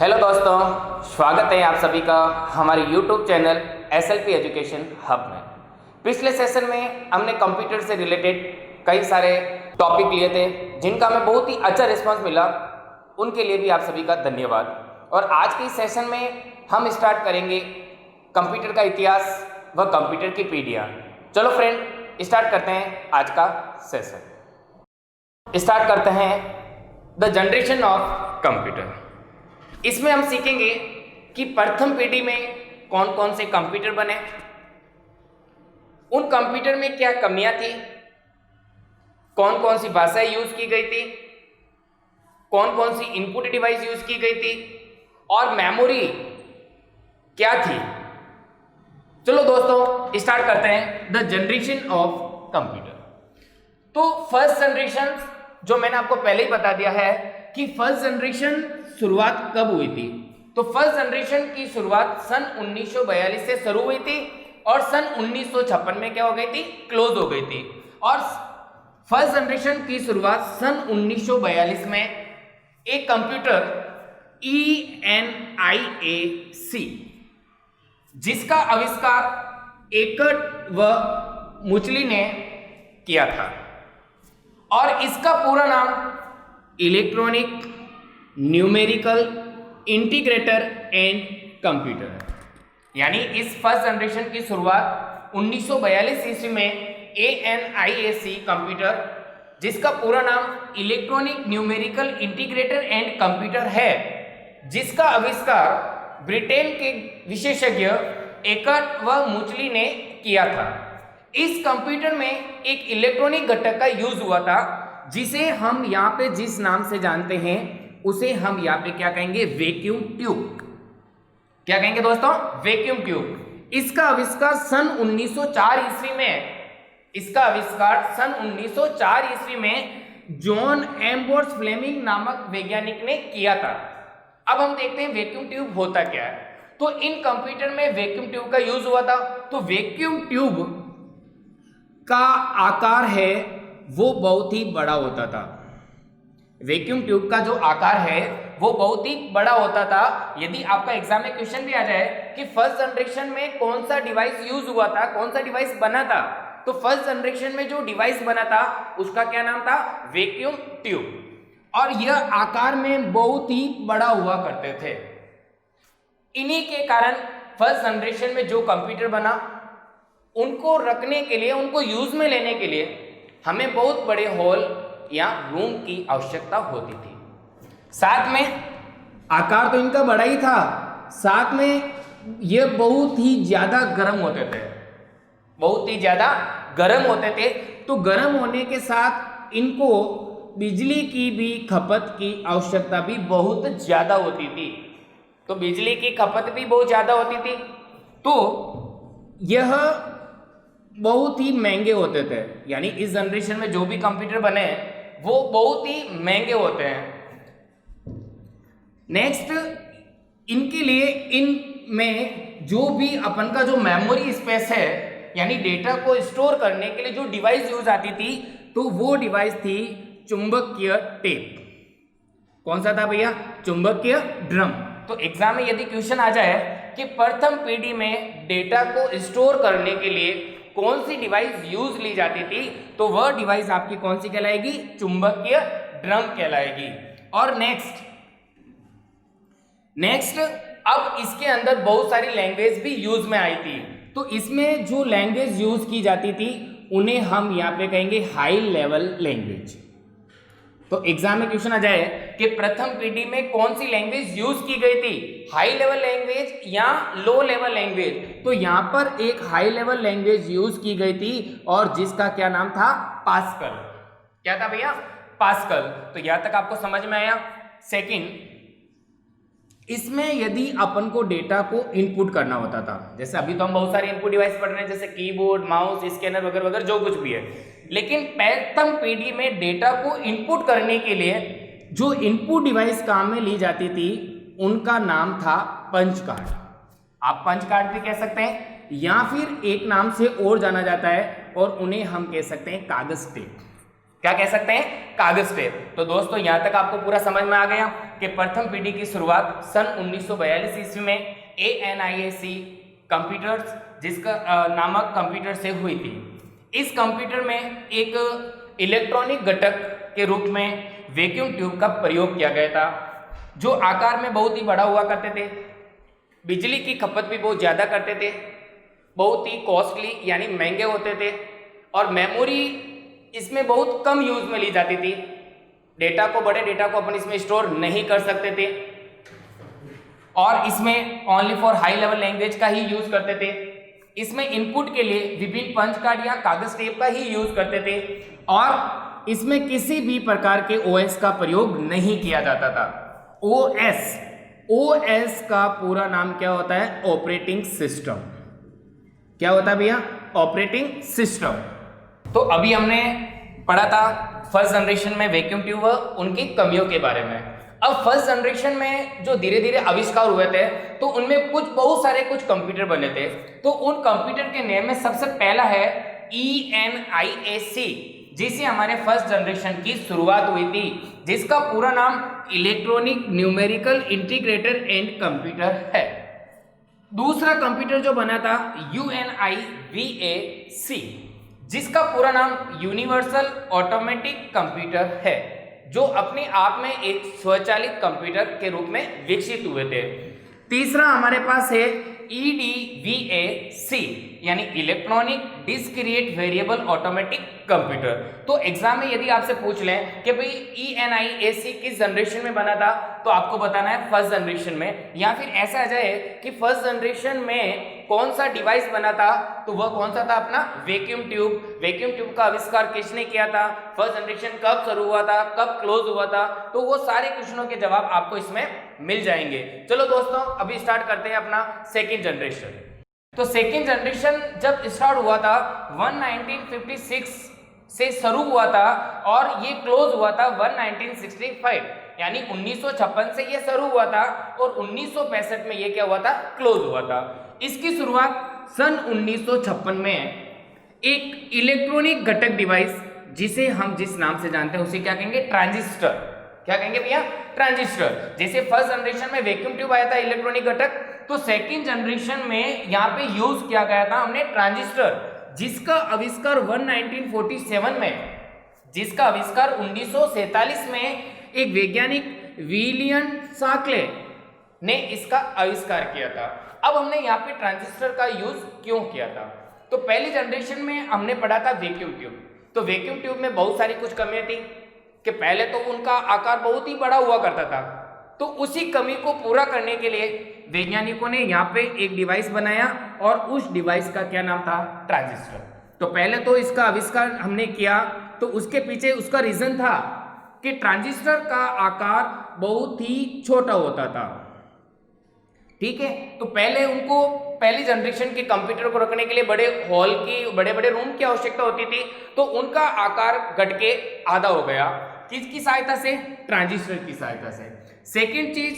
Hello दोस्तों, स्वागत है आप सभी का हमारे YouTube channel SLP education hub में। पिछले सेशन में हमने कंप्यूटर से रिलेटेड कई सारे टॉपिक लिए थे जिनका हमें बहुत ही अच्छा रिस्पांस मिला, उनके लिए भी आप सभी का धन्यवाद। और आज के इस सेशन में हम स्टार्ट करेंगे कंप्यूटर का इतिहास व कंप्यूटर की पीढ़ियाँ। चलो फ्रेंड, स्टार्ट करते हैं आज का सेशन। स्टार्ट करते हैं द जनरेशन ऑफ कंप्यूटर। इसमें हम सीखेंगे कि प्रथम पीढ़ी में कौन कौन से कंप्यूटर बने, उन कंप्यूटर में क्या कमियां थी, कौन कौन सी भाषाएं यूज की गई थी, कौन कौन सी इनपुट डिवाइस यूज की गई थी और मेमोरी क्या थी। चलो दोस्तों, स्टार्ट करते हैं द जनरेशन ऑफ कंप्यूटर। तो फर्स्ट जनरेशन जो मैंने आपको पहले ही बता दिया है कि फर्स्ट जनरेशन शुरुआत कब हुई थी। तो फर्स्ट जनरेशन की शुरुआत सन 1942 से शुरू हुई थी और सन 1956 में क्या हो गई थी, क्लोज हो गई थी। और फर्स्ट जनरेशन की शुरुआत सन 1942 में एक कंप्यूटर ENIAC जिसका आविष्कार एकट व मुचली ने किया था और इसका पूरा नाम electronic numerical integrator and computer है। यानी इस फर्स्ट जनरेशन की शुरुआत 1942 ईस्वी में ENIAC कंप्यूटर, जिसका पूरा नाम electronic numerical integrator and computer है, जिसका आविष्कार ब्रिटेन के विशेषज्ञ एकट व मुचली ने किया था। इस कंप्यूटर में एक इलेक्ट्रॉनिक घटक का यूज हुआ था जिसे हम यहाँ पे जिस नाम से जानते हैं उसे हम यहाँ पे क्या कहेंगे, वैक्यूम ट्यूब। क्या कहेंगे दोस्तों, वैक्यूम ट्यूब। इसका आविष्कार सन 1904 ईस्वी में, जॉन एम्बर्स फ्लेमिंग नामक वैज्ञानिक ने किया था। अब हम देखते हैं वैक्यूम ट्यूब होता क्या है। तो इन कंप्यूटर में वैक्यूम ट्यूब का यूज हुआ था। तो वैक्यूम ट्यूब का आकार है वो बहुत ही बड़ा होता था। वैक्यूम ट्यूब का जो आकार है वो बहुत ही बड़ा होता था। यदि आपका एग्जाम में क्वेश्चन भी आ जाए कि फर्स्ट जनरेशन में कौन सा डिवाइस यूज हुआ था, कौन सा डिवाइस बना था, तो फर्स्ट जनरेशन में जो डिवाइस बना था उसका क्या नाम था, वैक्यूम ट्यूब। और यह आकार में बहुत ही बड़ा हुआ करते थे। इन्हीं के कारण फर्स्ट जनरेशन में जो कंप्यूटर बना, उनको रखने के लिए, उनको यूज में लेने के लिए हमें बहुत बड़े हॉल या रूम की आवश्यकता होती थी। साथ में आकार तो इनका बड़ा ही था, साथ में ये बहुत ही ज्यादा गर्म होते थे, बहुत ही ज्यादा गर्म होते थे। तो गर्म होने के साथ इनको बिजली की भी खपत की आवश्यकता भी बहुत ज्यादा होती थी। तो बिजली की खपत भी बहुत ज्यादा होती थी, तो यह बहुत ही महंगे होते थे। यानी इस जनरेशन में जो भी कंप्यूटर बने वो बहुत ही महंगे होते हैं। नेक्स्ट, इनके लिए इनमें जो भी अपन का जो मेमोरी स्पेस है, यानी डेटा को स्टोर करने के लिए जो डिवाइस यूज आती थी, तो वो डिवाइस थी चुंबकीय टेप। कौन सा था भैया, चुंबकीय ड्रम। तो एग्जाम में यदि क्वेश्चन आ जाए कि प्रथम पीढ़ी में डेटा को स्टोर करने के लिए कौन सी डिवाइस यूज ली जाती थी, तो वह डिवाइस आपकी कौन सी कहलाएगी, चुंबकीय ड्रम कहलाएगी। और नेक्स्ट अब इसके अंदर बहुत सारी लैंग्वेज भी यूज में आई थी। तो इसमें जो लैंग्वेज यूज की जाती थी उन्हें हम यहाँ पे कहेंगे हाई लेवल लैंग्वेज। तो एग्जाम में क्वेश्चन आ जाए कि प्रथम पीढ़ी में कौन सी लैंग्वेज यूज की गई थी, हाई लेवल लैंग्वेज या लो लेवल लैंग्वेज, तो यहाँ पर एक हाई लेवल लैंग्वेज यूज की गई थी और जिसका क्या नाम था, पास्कल। क्या था भैया, पास्कल। तो यहां तक आपको समझ में आया। सेकंड, इसमें यदि अपन को डेटा को इनपुट करना होता था, जैसे अभी तो हम बहुत सारे इनपुट डिवाइस पढ़ रहे हैं, जैसे कीबोर्ड, माउस, स्कैनर वगैरह वगैरह जो कुछ भी है, लेकिन प्रथम पीढ़ी में डेटा को इनपुट करने के लिए जो इनपुट डिवाइस काम में ली जाती थी उनका नाम था पंच कार्ड। आप पंच कार्ड भी कह सकते हैं या फिर एक नाम से और जाना जाता है और उन्हें हम कह सकते हैं कागज टेप। क्या कह सकते हैं, कागज टेप। तो दोस्तों यहां तक आपको पूरा समझ में आ गया कि प्रथम पीढ़ी की शुरुआत सन 1942 ईस्वी में ANIAC कंप्यूटर्स जिसका नामक कंप्यूटर से हुई थी। इस कंप्यूटर में एक इलेक्ट्रॉनिक घटक के रूप में वैक्यूम ट्यूब का प्रयोग किया गया था, जो आकार में बहुत ही बड़ा हुआ करते थे, बिजली की खपत भी बहुत ज़्यादा करते थे, बहुत ही कॉस्टली यानी महंगे होते थे, और मेमोरी इसमें बहुत कम यूज में ली जाती थी। बड़े डेटा को अपन इसमें स्टोर नहीं कर सकते थे, और इसमें only for high level language का ही यूज करते थे। इसमें इनपुट के लिए विभिन्न पंच कार्ड या कागज टेप का ही यूज करते थे, और इसमें किसी भी प्रकार के OS का प्रयोग नहीं किया जाता था। OS का पूरा नाम क्या होता है, ऑपरेटिंग सिस्टम। क्या होता है भैया, ऑपरेटिंग सिस्टम। तो अभी हमने पढ़ा था फर्स्ट जनरेशन में वैक्यूम ट्यूब उनकी कमियों के बारे में। अब फर्स्ट जनरेशन में जो धीरे धीरे आविष्कार हुए थे, तो उनमें बहुत सारे कंप्यूटर बने थे। तो उन कंप्यूटर के नेम में सबसे पहला है ENIAC, जिसे हमारे फर्स्ट जनरेशन की शुरुआत हुई थी, जिसका पूरा नाम electronic numerical integrated and computer है। दूसरा कंप्यूटर जो बना था UNIVAC, जिसका पूरा नाम यूनिवर्सल ऑटोमेटिक कंप्यूटर है, जो अपने आप में एक स्वचालित कंप्यूटर के रूप में विकसित हुए थे। तीसरा हमारे पास है EDVAC, यानी electronic discrete variable automatic computer. तो एग्जाम में यदि आपसे पूछ लें कि भाई ENIAC किस जनरेशन में बना था, तो आपको बताना है फर्स्ट जनरेशन में, या फिर ऐसा आ जाए कि फर्स्ट जनरेशन में कौन सा डिवाइस बना था, तो वह कौन सा था, अपना वैक्यूम ट्यूब। वैक्यूम ट्यूब का आविष्कार किसने किया था, फर्स्ट जनरेशन कब शुरू हुआ था, कब क्लोज हुआ था, तो वो सारे क्वेश्चनों के जवाब आपको इसमें मिल जाएंगे। चलो दोस्तों अभी स्टार्ट करते हैं अपना सेकेंड जनरेशन। तो सेकेंड जनरेशन जब स्टार्ट हुआ था 1956 से शुरू हुआ था, और ये क्लोज हुआ था 1965, यानी 1956 से ये शुरू हुआ था और 1965 में ये क्या हुआ था, क्लोज हुआ था। इसकी शुरुआत सन 1956 में एक इलेक्ट्रॉनिक घटक डिवाइस, जिसे हम जिस नाम से जानते हैं उसे क्या कहेंगे, ट्रांजिस्टर। क्या कहेंगे भैया, ट्रांजिस्टर। जैसे फर्स्ट जनरेशन में वैक्यूम ट्यूब आया था इलेक्ट्रॉनिक घटक, तो सेकेंड जनरेशन में यहाँ पे यूज किया गया था हमने ट्रांजिस्टर, जिसका आविष्कार 1947 में, जिसका आविष्कार 1947 में एक वैज्ञानिक विलियम शाक्ले ने इसका आविष्कार किया था। अब हमने यहाँ पे ट्रांजिस्टर का यूज क्यों किया था, तो पहली जनरेशन में हमने पढ़ा था वैक्यूम ट्यूब। तो वैक्यूम ट्यूब में बहुत सारी कमियां थी कि पहले तो उनका आकार बहुत ही बड़ा हुआ करता था, तो उसी कमी को पूरा करने के लिए वैज्ञानिकों ने यहाँ पे एक डिवाइस बनाया, और उस डिवाइस का क्या नाम था, ट्रांजिस्टर। तो पहले तो इसका आविष्कार हमने किया, तो उसके पीछे उसका रीजन था कि ट्रांजिस्टर का आकार बहुत ही छोटा होता था। ठीक है, तो पहले उनको पहली जनरेशन के कंप्यूटर को रखने के लिए बड़े हॉल की, बड़े बड़े रूम की आवश्यकता होती थी, तो उनका आकार घट के आधा हो गया। किसकी सहायता से, ट्रांजिस्टर की सहायता से। सेकेंड चीज,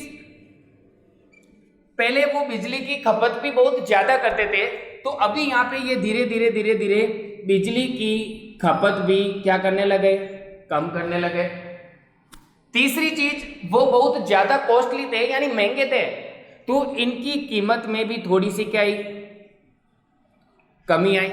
पहले वो बिजली की खपत भी बहुत ज्यादा करते थे, तो अभी यहाँ पे ये धीरे धीरे बिजली की खपत भी क्या करने लगे, कम करने लगे। तीसरी चीज, वो बहुत ज्यादा कॉस्टली थे यानी महंगे थे, तो इनकी कीमत में भी थोड़ी सी क्या आई, कमी आई।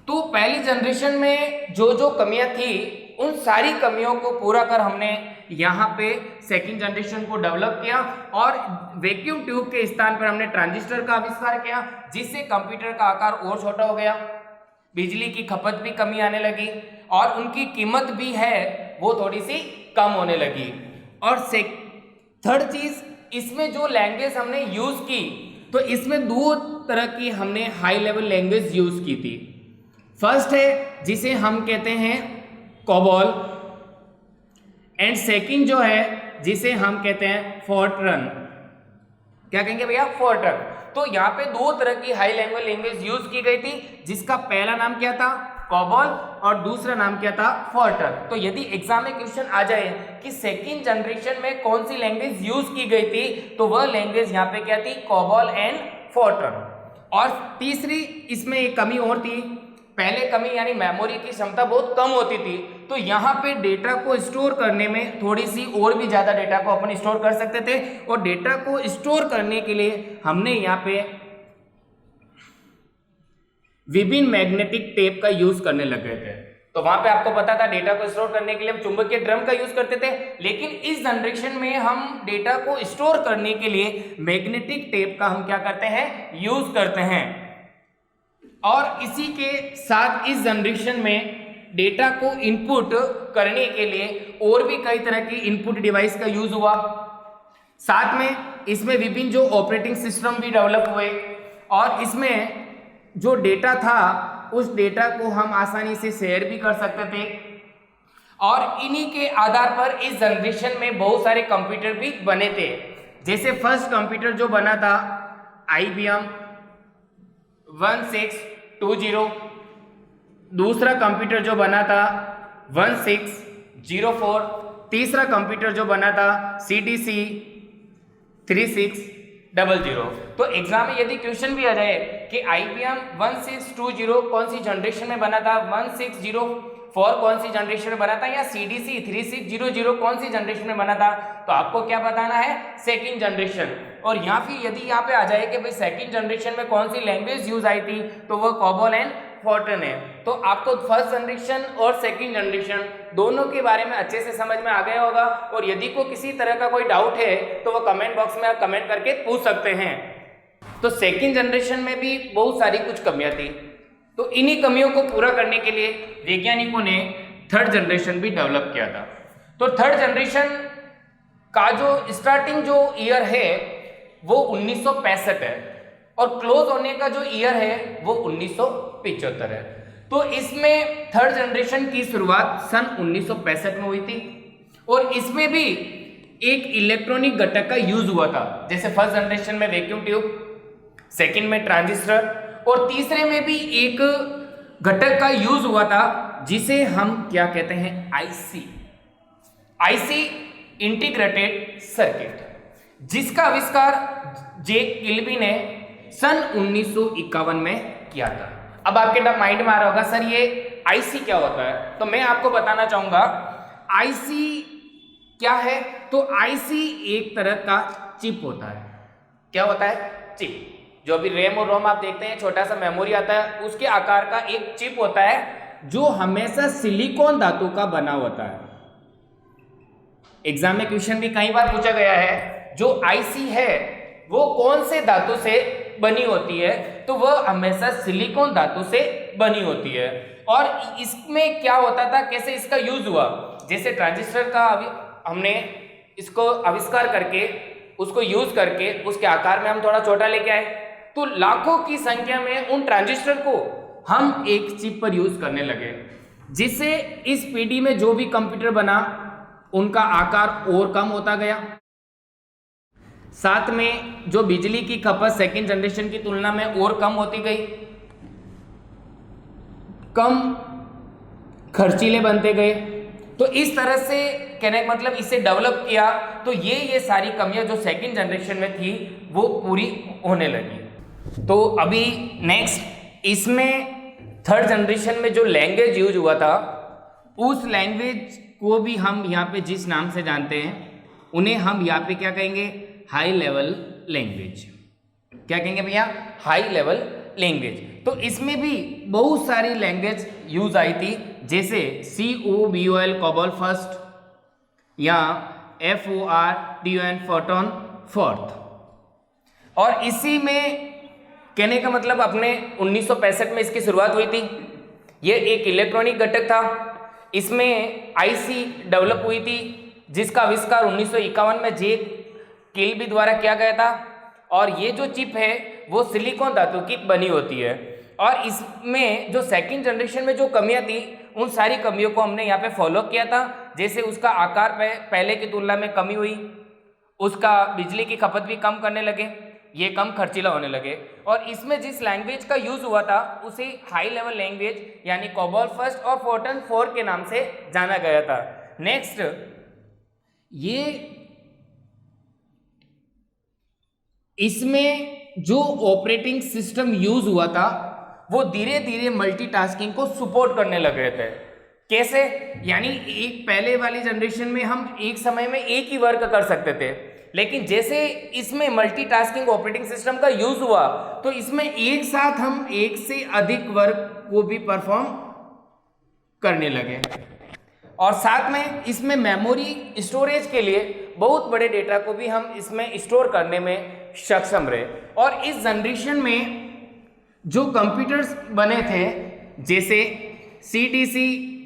तो पहली जनरेशन में जो कमियां थी, उन सारी कमियों को पूरा कर हमने यहाँ पे सेकंड जनरेशन को डेवलप किया, और वैक्यूम ट्यूब के स्थान पर हमने ट्रांजिस्टर का आविष्कार किया, जिससे कंप्यूटर का आकार और छोटा हो गया, बिजली की खपत भी कमी आने लगी, और उनकी कीमत भी है वो थोड़ी सी कम होने लगी। और थर्ड चीज, इसमें जो लैंग्वेज हमने यूज की, तो इसमें दो तरह की हमने हाई लेवल लैंग्वेज यूज की थी। फर्स्ट है जिसे हम कहते हैं कोबॉल, एंड सेकंड जो है जिसे हम कहते हैं फोर्ट्रन। क्या कहेंगे भैया, फोर्ट्रन। तो यहाँ पे दो तरह की हाई लेवल लैंग्वेज यूज की गई थी, जिसका पहला नाम क्या था, कोबॉल, और दूसरा नाम क्या था, फोर्ट्रन। तो यदि एग्जाम में क्वेश्चन आ जाए कि सेकंड जनरेशन में कौन सी लैंग्वेज यूज की गई थी, तो वह लैंग्वेज यहाँ पे क्या थी, कोबॉल एंड फोर्ट्रन। और तीसरी इसमें एक कमी और थी, पहले कमी यानी मेमोरी की क्षमता बहुत कम होती थी, तो यहाँ पे डेटा को स्टोर करने में थोड़ी सी और भी ज़्यादा डेटा को अपन स्टोर कर सकते थे, और डेटा को स्टोर करने के लिए हमने यहाँ पे विभिन्न मैग्नेटिक टेप का यूज करने लग गए थे। तो वहां पे आपको पता था डेटा को स्टोर करने के लिए हम चुंबकीय ड्रम का यूज करते थे, लेकिन इस जनरेशन में हम डेटा को स्टोर करने के लिए मैग्नेटिक टेप का हम क्या करते हैं, यूज करते हैं। और इसी के साथ इस जनरेशन में डेटा को इनपुट करने के लिए और भी कई तरह की इनपुट डिवाइस का यूज हुआ। साथ में इसमें विभिन्न जो ऑपरेटिंग सिस्टम भी डेवलप हुए, और इसमें जो डेटा था उस डेटा को हम आसानी से शेयर भी कर सकते थे। और इन्हीं के आधार पर इस जनरेशन में बहुत सारे कंप्यूटर भी बने थे। जैसे फर्स्ट कंप्यूटर जो बना था IBM 1620, दूसरा कंप्यूटर जो बना था 1604, तीसरा कंप्यूटर जो बना था CDC 3600। तो एग्जाम में यदि क्वेश्चन भी आ जाए कि IBM 1620 कौन सी जनरेशन में बना था, 1604 कौन सी जनरेशन में बना था, या CDC 3600 कौन सी जनरेशन में बना था, तो आपको क्या बताना है, सेकंड जनरेशन। और यहाँ फिर यदि यहाँ पे आ जाए कि भाई सेकंड जनरेशन में कौन सी लैंग्वेज यूज आई थी, तो वो COBOL एंड फोर्ट्रान है। तो आपको फर्स्ट जनरेशन और सेकंड जनरेशन दोनों के बारे में अच्छे से समझ में आ गया होगा। और यदि को किसी तरह का कोई डाउट है तो वो कमेंट बॉक्स में आप कमेंट करके पूछ सकते हैं। तो सेकंड जनरेशन में भी बहुत सारी कुछ कमियां थी, तो इन्हीं कमियों को पूरा करने के लिए वैज्ञानिकों ने थर्ड जनरेशन भी डेवलप किया था। तो थर्ड जनरेशन का जो स्टार्टिंग जो ईयर है वो 1965 है, और क्लोज होने का जो ईयर है वो 1975 है। तो इसमें थर्ड जनरेशन की शुरुआत सन 1965 में हुई थी, और इसमें भी एक इलेक्ट्रॉनिक घटक का यूज हुआ था। जैसे फर्स्ट जनरेशन में वैक्यूम ट्यूब, सेकंड में ट्रांजिस्टर, और तीसरे में भी एक घटक का यूज हुआ था जिसे हम क्या कहते हैं, आईसी इंटीग्रेटेड सर्किट, जिसका आविष्कार जे किल्बी ने सन 1951 में किया था। अब आपके माइंड में आ रहा होगा सर ये आईसी क्या होता है, तो मैं आपको बताना चाहूंगा आईसी क्या है। तो आईसी एक तरह का चिप होता है। क्या होता है, चिप। जो अभी रैम और रोम आप देखते हैं, छोटा सा मेमोरी आता है, उसके आकार का एक चिप होता है जो हमेशा सिलिकॉन धातु का बना होता है। एग्जाम में क्वेश्चन भी कई बार पूछा गया है, जो आईसी है वो कौन से धातु से बनी होती है, तो वह हमेशा सिलिकॉन धातु से बनी होती है। और इसमें क्या होता था, कैसे इसका यूज हुआ, जैसे ट्रांजिस्टर का हमने इसको आविष्कार करके उसको यूज करके उसके आकार में हम थोड़ा छोटा लेके आए, तो लाखों की संख्या में उन ट्रांजिस्टर को हम एक चिप पर यूज करने लगे, जिससे इस पीढ़ी में जो भी कंप्यूटर बना उनका आकार और कम होता गया। साथ में जो बिजली की खपत सेकंड जनरेशन की तुलना में और कम होती गई, कम खर्चीले बनते गए। तो इस तरह से कहने का मतलब इसे डेवलप किया, तो ये सारी कमियां जो सेकंड जनरेशन में थी वो पूरी होने लगी। तो अभी नेक्स्ट इसमें थर्ड जनरेशन में जो लैंग्वेज यूज हुआ था, उस लैंग्वेज को भी हम यहाँ पे जिस नाम से जानते हैं उन्हें हम यहाँ पे क्या कहेंगे, हाई लेवल लैंग्वेज। क्या कहेंगे भैया, हाई लेवल लैंग्वेज। तो इसमें भी बहुत सारी लैंग्वेज यूज आई थी, जैसे COBOL COBOL फर्स्ट, या FORTRAN फोर्ट्रान फोर्थ। और इसी में कहने का मतलब अपने 1965 में इसकी शुरुआत हुई थी। ये एक इलेक्ट्रॉनिक घटक था। इसमें आईसी डेवलप हुई थी, जिसका आविष्कार 1951 में जे किल्बी द्वारा किया गया था। और ये जो चिप है वो सिलिकॉन धातु की बनी होती है। और इसमें जो सेकंड जनरेशन में जो कमियां थी, उन सारी कमियों को हमने यहाँ पे फॉलो किया था। जैसे उसका आकार पहले की तुलना में कमी हुई, उसका बिजली की खपत भी कम करने लगे, ये कम खर्चीला होने लगे। और इसमें जिस लैंग्वेज का यूज हुआ था उसे हाई लेवल लैंग्वेज यानी COBOL फर्स्ट और फोर्ट्रान फोर्थ के नाम से जाना गया था। नेक्स्ट, ये इसमें जो ऑपरेटिंग सिस्टम यूज हुआ था वो धीरे धीरे मल्टीटास्किंग को सपोर्ट करने लग गए थे। कैसे? यानी एक पहले वाली जनरेशन में हम एक समय में एक ही वर्क कर सकते थे, लेकिन जैसे इसमें मल्टीटास्किंग ऑपरेटिंग सिस्टम का यूज हुआ तो इसमें एक साथ हम एक से अधिक वर्क को भी परफॉर्म करने लगे, और साथ में इसमें मेमोरी स्टोरेज के लिए बहुत बड़े डेटा को भी हम इसमें स्टोर करने में सक्षम रहे। और इस जनरेशन में जो कंप्यूटर्स बने थे जैसे CTC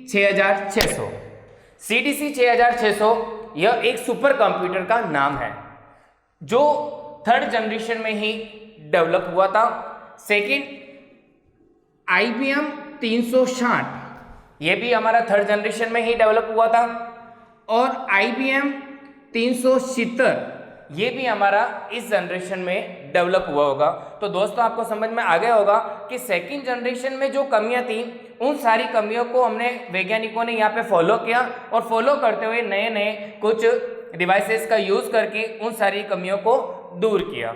6600, CTC 6600 यह एक सुपर कंप्यूटर का नाम है जो थर्ड जनरेशन में ही डेवलप हुआ था। सेकंड IBM 360, यह भी हमारा थर्ड जनरेशन में ही डेवलप हुआ था, और IBM 370 ये भी हमारा इस जनरेशन में डेवलप हुआ होगा। तो दोस्तों आपको समझ में आ गया होगा कि सेकंड जनरेशन में जो कमियां थी उन सारी कमियों को हमने वैज्ञानिकों ने यहाँ पे फॉलो किया, और फॉलो करते हुए नए नए कुछ डिवाइसेस का यूज करके उन सारी कमियों को दूर किया।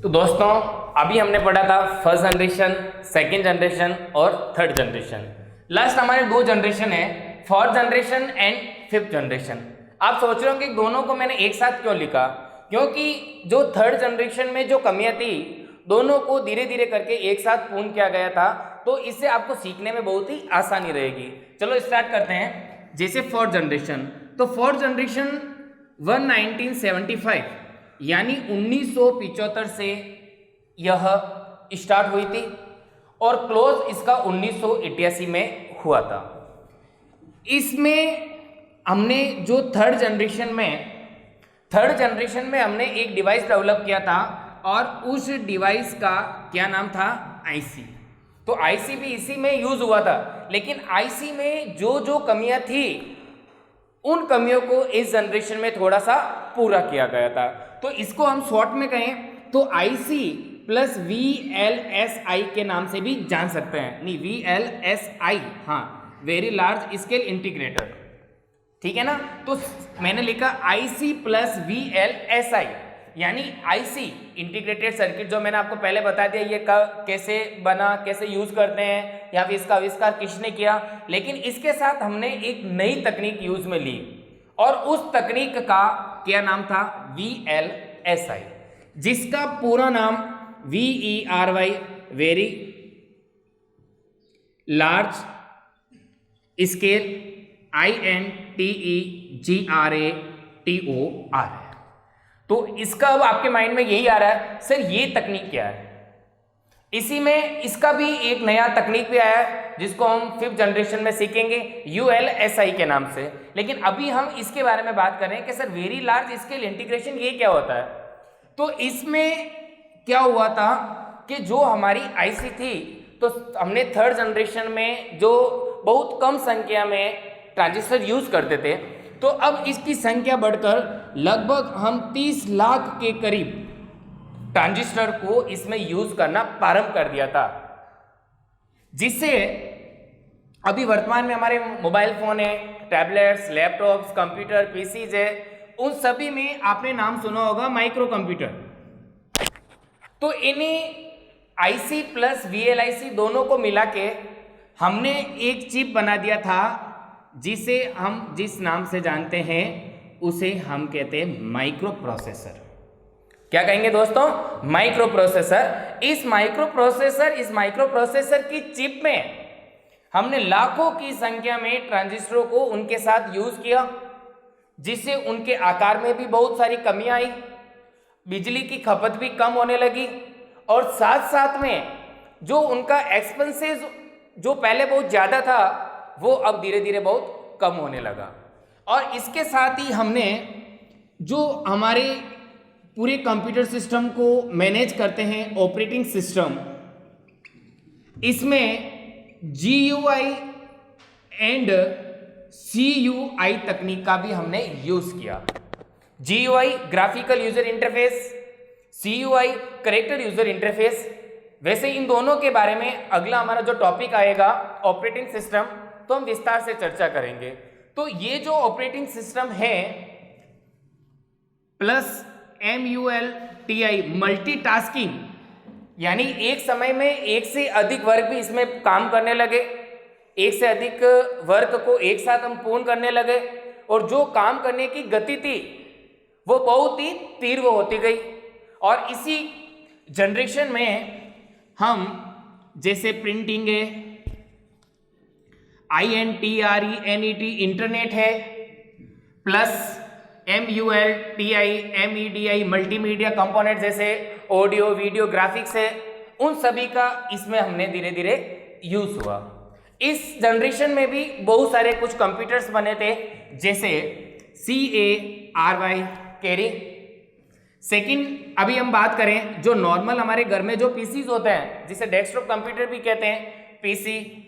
तो दोस्तों अभी हमने पढ़ा था फर्स्ट जनरेशन, सेकंड जनरेशन और थर्ड जनरेशन। लास्ट हमारे दो जनरेशन है, fourth generation and fifth generation. आप सोच रहे हो कि दोनों को मैंने एक साथ क्यों लिखा? क्योंकि जो थर्ड जनरेशन में जो कमियां थी दोनों को धीरे धीरे करके एक साथ पूर्ण किया गया था, तो इससे आपको सीखने में बहुत ही आसानी रहेगी। चलो स्टार्ट करते हैं। जैसे फोर्थ जनरेशन, तो फोर्थ जनरेशन 1975 यानी 1975 से यह स्टार्ट हुई थी और क्लोज इसका 1988 में हुआ था। इसमें हमने जो थर्ड जनरेशन में हमने एक डिवाइस डेवलप किया था, और उस डिवाइस का क्या नाम था? IC। तो IC भी इसी में यूज हुआ था, लेकिन IC में जो जो कमियां थी उन कमियों को इस जनरेशन में थोड़ा सा पूरा किया गया था। तो इसको हम शॉर्ट में कहें तो IC प्लस VLSI के नाम से भी जान सकते हैं। नहीं, VLSI, हाँ, वेरी लार्ज स्केल इंटीग्रेटर, ठीक है ना। तो मैंने लिखा IC प्लस VLSI यानी IC इंटीग्रेटेड सर्किट, जो मैंने आपको पहले बता दिया ये कैसे बना, कैसे यूज करते हैं, या फिर इसका आविष्कार किसने किया। लेकिन इसके साथ हमने एक नई तकनीक यूज में ली, और उस तकनीक का क्या नाम था? VLSI, जिसका पूरा नाम VERY, very large scale INTEGRATOR है। तो इसका अब आपके माइंड में यही आ रहा है, सर ये तकनीक क्या है? इसी में इसका भी एक नया तकनीक भी आया है जिसको हम फिफ्थ जनरेशन में सीखेंगे ULSI के नाम से। लेकिन अभी हम इसके बारे में बात कर रहे हैं कि sir very large scale integration ये क्या होता है। तो इसमें क्या हुआ था कि जो हमारी IC थी, तो हमने थर्ड जनरेशन में जो बहुत कम संख्या में ट्रांजिस्टर यूज करते थे, तो अब इसकी संख्या बढ़कर लगभग हम 30 लाख के करीब ट्रांजिस्टर को इसमें यूज करना प्रारंभ कर दिया था, जिससे अभी वर्तमान में हमारे मोबाइल फोन है, टैबलेट्स, लैपटॉप्स, कंप्यूटर, पीसीज है, उन सभी में आपने नाम सुना होगा माइक्रो कंप्यूटर। तो इन्हीं IC प्लस VLIC दोनों को मिला के हमने एक चिप बना दिया था, जिसे हम जिस नाम से जानते हैं उसे हम कहते हैं माइक्रो प्रोसेसर। क्या कहेंगे दोस्तों? Micro processor. इस माइक्रो प्रोसेसर की चिप में हमने लाखों की संख्या में ट्रांजिस्टरों को उनके साथ यूज किया, जिससे उनके आकार में भी बहुत सारी कमियां आई, बिजली की खपत भी कम होने लगी, और साथ साथ में जो उनका एक्सपेंसेस जो पहले बहुत ज़्यादा था वो अब धीरे धीरे बहुत कम होने लगा। और इसके साथ ही हमने जो हमारे पूरे कंप्यूटर सिस्टम को मैनेज करते हैं ऑपरेटिंग सिस्टम, इसमें GUI एंड CUI तकनीक का भी हमने यूज किया। GUI graphical user interface, CUI character user interface. वैसे इन दोनों के बारे में अगला हमारा जो टॉपिक आएगा ऑपरेटिंग सिस्टम, तो हम विस्तार से चर्चा करेंगे। तो ये जो ऑपरेटिंग सिस्टम है प्लस MULTI मल्टीटास्किंग, यानी एक समय में एक से अधिक वर्क भी इसमें काम करने लगे, एक से अधिक वर्क को एक साथ हम पूर्ण करने लगे, और जो काम करने की गति थी वो बहुत ही तीव्र होती गई। और इसी जनरेशन में हम जैसे प्रिंटिंग है, INTRENET इंटरनेट है, प्लस MULTI मल्टीमीडिया कंपोनेंट जैसे ऑडियो वीडियो ग्राफिक्स है, उन सभी का इसमें हमने धीरे धीरे यूज हुआ। इस जनरेशन में भी बहुत सारे कुछ कंप्यूटर्स बने थे, जैसे CARY कैरी। सेकंड, अभी हम बात करें जो नॉर्मल हमारे घर में जो पीसीज होते हैं, जिसे डेस्कटॉप कंप्यूटर भी कहते हैं, पीसी,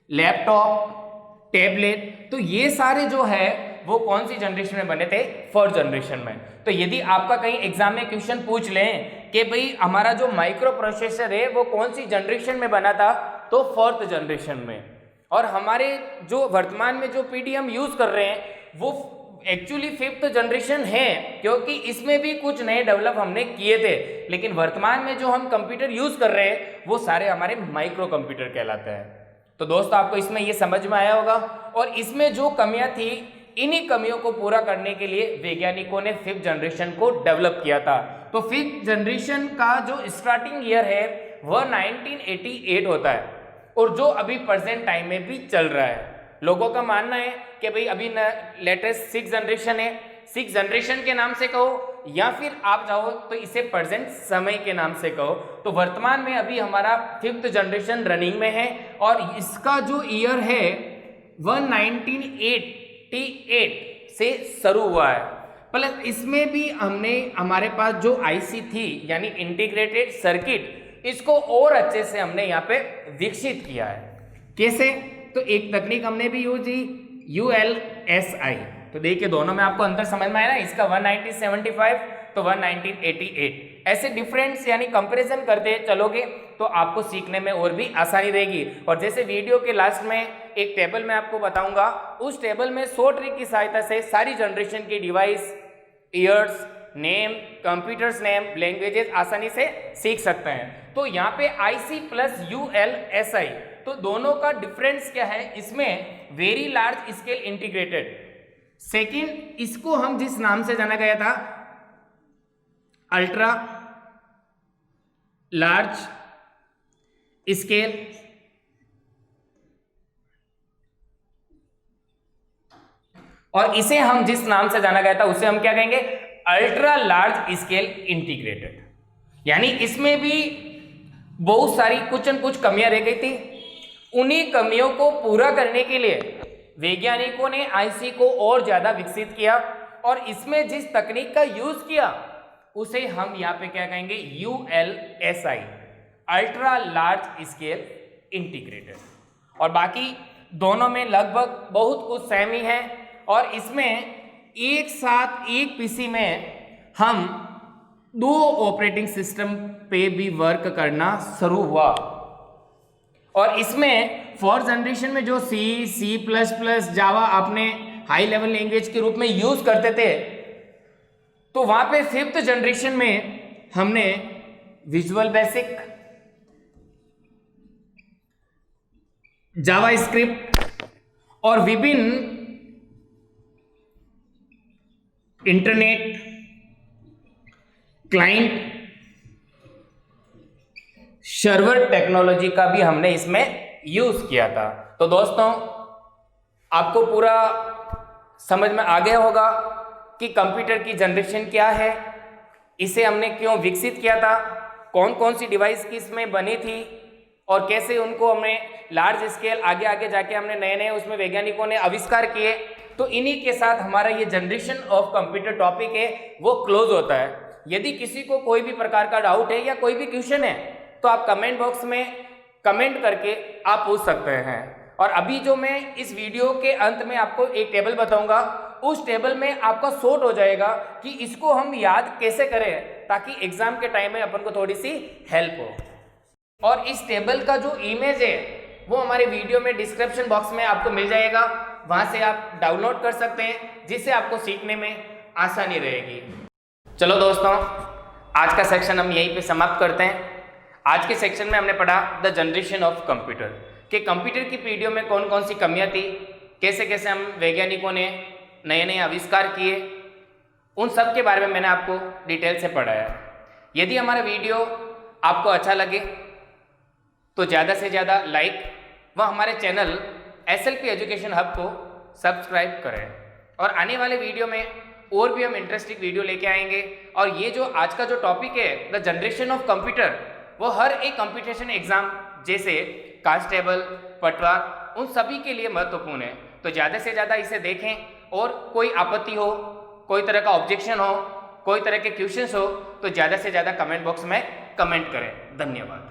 लैपटॉप, टैबलेट, तो ये सारे जो है वो कौन सी जनरेशन में बने थे? फोर्थ जनरेशन में। तो यदि आपका कहीं एग्जाम में क्वेश्चन पूछ लें कि भाई हमारा जो माइक्रो प्रोसेसर है वो कौन सी जनरेशन में बना था, तो फोर्थ जनरेशन में। और हमारे जो वर्तमान में जो पीडी हम यूज कर रहे हैं वो एक्चुअली फिफ्थ जनरेशन है, क्योंकि इसमें भी कुछ नए डेवलप हमने किए थे, लेकिन वर्तमान में जो हम कंप्यूटर यूज कर रहे हैं वो सारे हमारे माइक्रो कंप्यूटर कहलाते हैं। तो दोस्तों आपको इसमें ये समझ में आया होगा। और इसमें जो कमियां थी, इन्हीं कमियों को पूरा करने के लिए वैज्ञानिकों ने फिफ्थ जनरेशन को डेवलप किया था। तो फिफ्थ जनरेशन का जो स्टार्टिंग ईयर है वह 1988 होता है, और जो अभी प्रेजेंट टाइम में भी चल रहा है। लोगों का मानना है कि भाई अभी लेटेस्ट सिक्स जनरेशन है, सिक्स जनरेशन के नाम से कहो या फिर आप चाहो तो इसे प्रेजेंट समय के नाम से कहो। तो वर्तमान में अभी हमारा फिफ्थ जनरेशन रनिंग में है, और इसका जो ईयर है वह 1988 से शुरू हुआ है। प्लस इसमें भी हमने हमारे पास जो आईसी थी यानी इंटीग्रेटेड सर्किट, इसको और अच्छे से हमने यहाँ पे विकसित किया है। कैसे? तो एक तकनीक हमने भी यूज की, ULSI। तो देखिए दोनों में आपको अंतर समझ में आया ना, इसका 1975 तो 1988, ऐसे डिफरेंस यानी कंपैरिजन करते चलोगे तो आपको सीखने में और भी आसानी रहेगी। और जैसे वीडियो के लास्ट में एक टेबल में आपको बताऊंगा, उस टेबल में 100 ट्रिक की सहायता से सारी जनरेशन की device, years, name, computers name, languages आसानी से सीख सकते हैं। तो यहाँ पे IC प्लस ULSI, तो दोनों का डिफरेंस क्या है? इसमें very large scale integrated, second इसको हम जिस नाम से जाना गया था अल्ट्रा लार्ज स्केल, और इसे हम जिस नाम से जाना गया था उसे हम क्या कहेंगे? Ultra large scale integrated. यानी इसमें भी बहुत सारी कुछ न कुछ कमियां रह गई थी। उन्हीं कमियों को पूरा करने के लिए वैज्ञानिकों ने आईसी को और ज्यादा विकसित किया, और इसमें जिस तकनीक का यूज किया उसे हम यहाँ पे क्या कहेंगे? ULSI, ultra large scale integrated. और बाकी दोनों में लगभग बहुत कुछ सेम ही है, और इसमें एक साथ एक पीसी में हम 2 ऑपरेटिंग सिस्टम पे भी वर्क करना शुरू हुआ। और इसमें फोर्थ जनरेशन में जो C++, जावा अपने हाई लेवल लैंग्वेज के रूप में यूज करते थे, तो वहां पे फिफ्थ जनरेशन में हमने विजुअल बेसिक, जावास्क्रिप्ट और विभिन्न इंटरनेट, क्लाइंट, सर्वर टेक्नोलॉजी का भी हमने इसमें यूज किया था। तो दोस्तों आपको पूरा समझ में आ गया होगा कि कंप्यूटर की जनरेशन क्या है, इसे हमने क्यों विकसित किया था, कौन कौन सी डिवाइस की इसमें बनी थी, और कैसे उनको हमने लार्ज स्केल आगे आगे जाके हमने नए नए उसमें वैज्ञानिकों ने आविष्कार किए। तो इन्हीं के साथ हमारा ये जनरेशन ऑफ कंप्यूटर टॉपिक है वो क्लोज होता है। यदि किसी को कोई भी प्रकार का डाउट है या कोई भी क्वेश्चन है तो आप कमेंट बॉक्स में कमेंट करके आप पूछ सकते हैं। और अभी जो मैं इस वीडियो के अंत में आपको एक टेबल बताऊंगा, उस टेबल में आपका शॉर्ट हो जाएगा कि इसको हम याद कैसे करें ताकि एग्जाम के टाइम में अपन को थोड़ी सी हेल्प हो। और इस टेबल का जो इमेज है वो हमारे वीडियो में डिस्क्रिप्शन बॉक्स में आपको मिल जाएगा, वहां से आप डाउनलोड कर सकते हैं, जिससे आपको सीखने में आसानी रहेगी। चलो दोस्तों, आज का सेक्शन हम यहीं पे समाप्त करते हैं। आज के सेक्शन में हमने पढ़ा द जनरेशन ऑफ कंप्यूटर, कि कंप्यूटर की पीढ़ियों में कौन कौन सी कमियां थी, कैसे कैसे हम वैज्ञानिकों ने नए नए आविष्कार किए, उन सब के बारे में मैंने आपको डिटेल से पढ़ाया। यदि हमारा वीडियो आपको अच्छा लगे तो ज़्यादा से ज़्यादा लाइक व हमारे चैनल SLP एजुकेशन हब को सब्सक्राइब करें, और आने वाले वीडियो में और भी हम इंटरेस्टिंग वीडियो लेके आएंगे। और ये जो आज का जो टॉपिक है द जनरेशन ऑफ कंप्यूटर, वो हर एक कंपटीशन एग्जाम जैसे कांस्टेबल, पटवार, उन सभी के लिए महत्वपूर्ण है। तो ज़्यादा से ज़्यादा इसे देखें, और कोई आपत्ति हो, कोई तरह का ऑब्जेक्शन हो, कोई तरह के क्वेश्चंस हो तो ज़्यादा से ज़्यादा कमेंट बॉक्स में कमेंट करें। धन्यवाद।